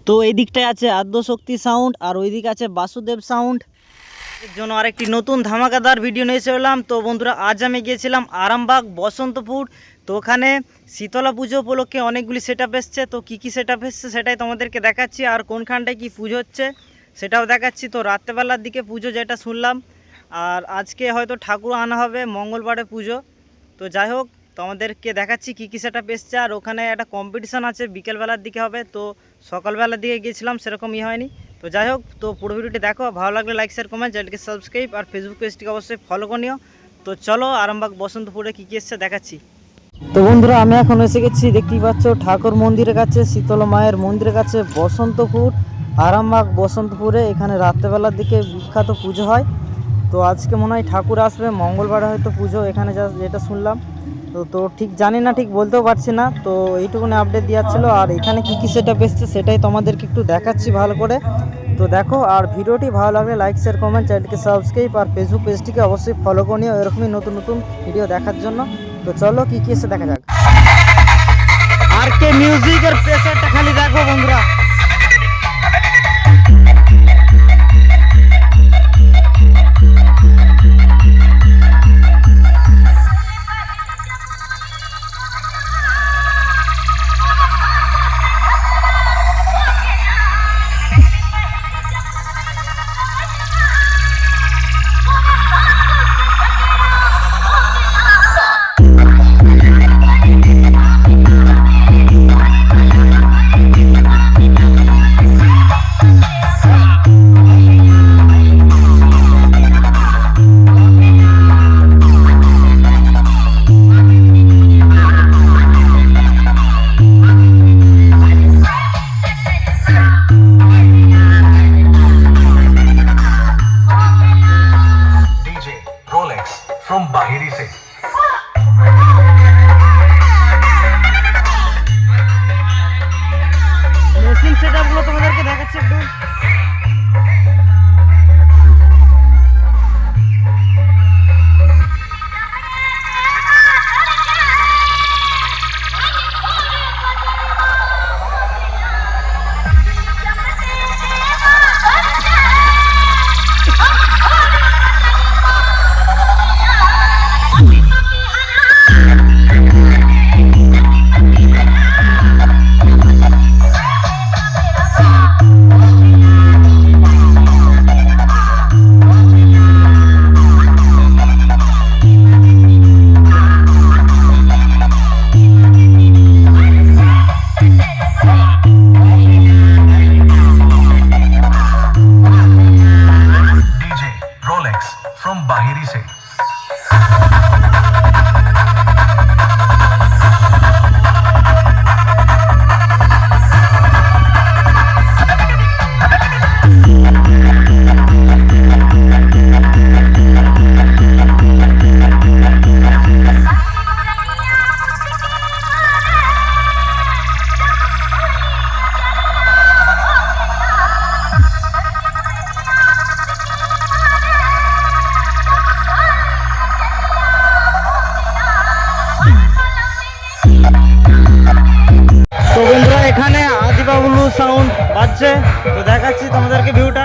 তো এই দিকটায় আছে আদ্যশক্তি সাউন্ড আর ওই দিকে আছে বাসুদেব সাউন্ড। এর জন্য আরেকটি নতুন ধামাকাদার ভিডিও নিয়ে এসে এলাম। তো বন্ধুরা, আজ আমি গিয়েছিলাম আরামবাগ বসন্তপুর। তো ওখানে শীতলা পুজো উপলক্ষে অনেকগুলি সেট আপ এসছে। তো কী কী সেট আপ এসছে সেটাই তোমাদেরকে দেখাচ্ছি, আর কোনখানটায় কী পুজো হচ্ছে সেটাও দেখাচ্ছি। তো রাত্রেবেলার দিকে পুজো যেটা শুনলাম, আর আজকে হয়তো ঠাকুর আনা হবে, মঙ্গলবারে পুজো। তো যাই হোক, তোমাদেরকে দেখাচ্ছি কী কী সেট আপ এসছে। আর ওখানে একটা কম্পিটিশান আছে, বিকেলবেলার দিকে হবে। তো সকালবেলার দিকে গিয়েছিলাম, সেরকম হয়নি। তো যাই হোক, তো পুরো ভিডিওটি দেখো, ভালো লাগলে লাইক শেয়ার কমেন্ট, চ্যানেলকে সাবস্ক্রাইব আর ফেসবুক পেজটিকে অবশ্যই ফলো করে নিও। তো চলো আরামবাগ বসন্তপুরে কী কী এসছে দেখাচ্ছি। তো বন্ধুরা, আমি এখন এসে গেছি, দেখতেই পাচ্ছ ঠাকুর মন্দিরের কাছে, শীতলা মায়ের মন্দিরের কাছে, বসন্তপুর, আরামবাগ বসন্তপুরে। এখানে রাত্রেবেলার দিকে বিখ্যাত পুজো হয়। তো আজকে মনে হয় ঠাকুর আসবে, মঙ্গলবারে হয়তো পুজো এখানে, যেটা শুনলাম। তো ঠিক জানি না, ঠিক বলতেও পারছি না। তো এইটুকুনি আপডেট দেওয়ার ছিল। আর এখানে কী কী সেট আপ এসছে সেটাই তোমাদেরকে একটু দেখাচ্ছি ভালো করে। তো দেখো, আর ভিডিওটি ভালো লাগলে লাইক শেয়ার কমেন্ট, চ্যানেলকে সাবস্ক্রাইব আর ফেসবুক পেজটিকে অবশ্যই ফলো করে নিও এরকমই নতুন নতুন ভিডিও দেখার জন্য। তো চলো কী কী এসে দেখা যাক। আর কে মিউজিকের প্রেসারটা খালি দেখো বন্ধুরা। From Bahiri se মেশিন সেটআপগুলো তোমাদেরকে দেখাচ্ছি একটু। from Bahiri se তো বন্ধুরা, এখানে আদিবাবুলু সাউন্ড বাজছে। তো দেখাচ্ছি তোমাদেরকে ভিউটা।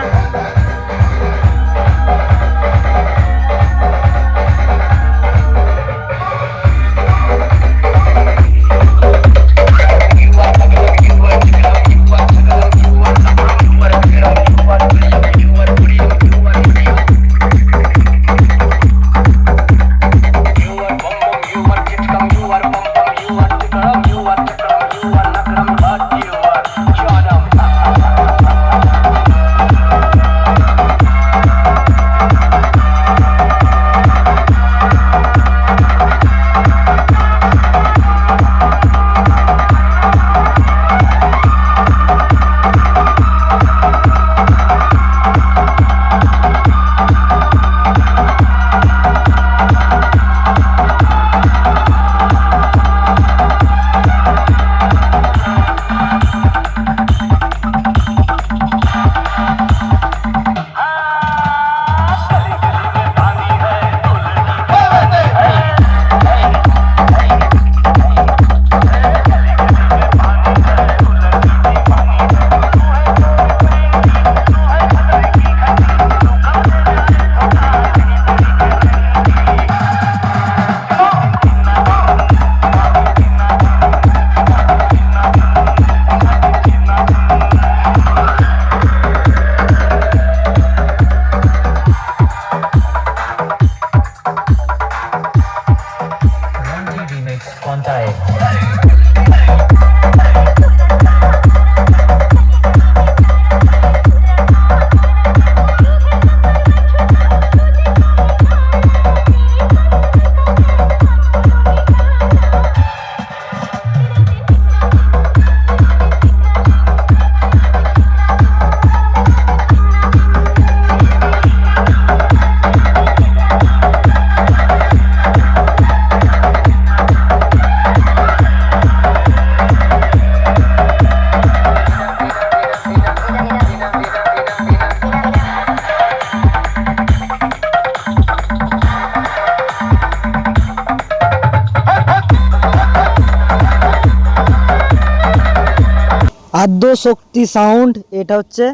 শক্তি সাউন্ড এটা হচ্ছে।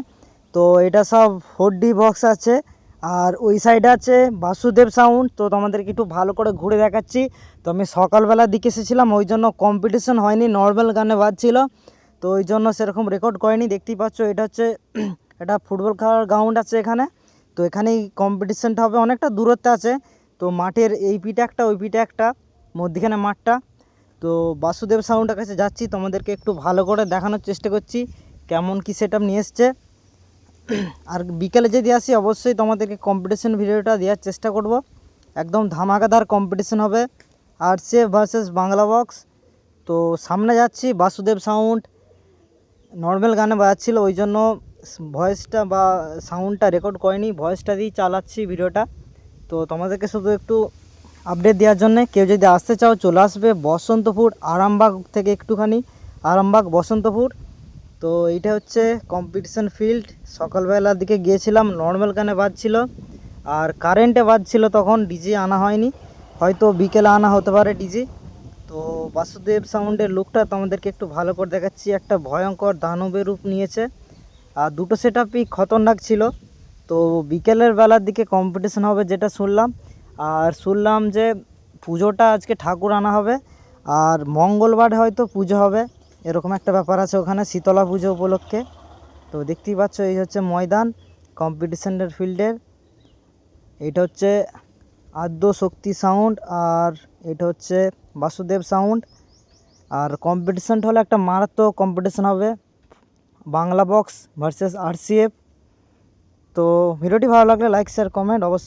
তো এটা সব 4D বক্স আছে, আর ওই সাইডে আছে বাসুদেব সাউন্ড। তো তোমাদেরকে একটু ভালো করে ঘুরে দেখাচ্ছি। তো আমি সকালবেলার দিকে এসেছিলাম, ওই জন্য কম্পিটিশন হয়নি, নর্মাল গানে বাজছিল, তো ওই জন্য সেরকম রেকর্ড করেনি। দেখতেই পাচ্ছ এটা হচ্ছে এটা ফুটবল খেলার গ্রাউন্ড আছে এখানে। তো এখানেই কম্পিটিশনটা হবে, অনেকটা দূরত্বে আছে। তো মাঠের এই পিঠে একটা ওই পিঠে একটা, মধ্যিখানে মাঠটা। তো বাসুদেব সাউন্ডের কাছে যাচ্ছি, তোমাদেরকে একটু ভালো করে দেখানোর চেষ্টা করছি কেমন কি সেটআপ নিয়ে এসছে। আর বিকেলে যদি আসি অবশ্যই তোমাদেরকে কম্পিটিশন ভিডিওটা দেওয়ার চেষ্টা করব। একদম ধামাকাদার কম্পিটিশন হবে, আরসিএফ ভার্সেস বাংলা বক্স। তো সামনে যাচ্ছি, বাসুদেব সাউন্ড নর্মাল গানে বাজাচ্ছিল, ওই জন্য ভয়েসটা বা সাউন্ডটা রেকর্ড করিনি, ভয়েসটা দিয়েই চালাচ্ছি ভিডিওটা। তো তোমাদেরকে শুধু একটু আপডেট দেওয়ার জন্য, কেউ যদি আসতে চাও চলে আসবে বসন্তপুর, আরামবাগ থেকে একটুখানি, আরামবাগ বসন্তপুর। তো এইটা হচ্ছে কম্পিটিশন ফিল্ড। সকালবেলার দিকে গিয়েছিলাম, নর্মাল গানে বাজছিল আর কারেন্টে বাজছিল, তখন ডিজে আনা হয়নি, হয়তো বিকেলে আনা হতে পারে ডিজে। তো বাসুদেব সাউন্ডের লুকটা তোমাদেরকে একটু ভালো করে দেখাচ্ছি, একটা ভয়ঙ্কর দানবের রূপ নিয়েছে, আর দুটো সেটআপই খতরনাক ছিল। তো বিকেলের বেলার দিকে কম্পিটিশন হবে যেটা শুনলাম, আর শুনলাম যে পুজোটা আজকে ঠাকুর আনা হবে, আর মঙ্গলবার হয়তো পুজো হবে, এরকম একটা ব্যাপার আছে ওখানে শীতলা পুজো উপলক্ষে। তো দেখতেই পাচ্ছ এই হচ্ছে ময়দান কম্পিটিশনের ফিল্ডের। এটা হচ্ছে আদ্য শক্তি সাউন্ড, আর এটা হচ্ছে বাসুদেব সাউন্ড। আর কম্পিটিশনটা হলো একটা মারাত্মক কম্পিটিশন হবে, বাংলা বক্স ভার্সেস আরসিএফ। তো ভিডিওটি ভালো লাগলে লাইক শেয়ার কমেন্ট অবশ্যই।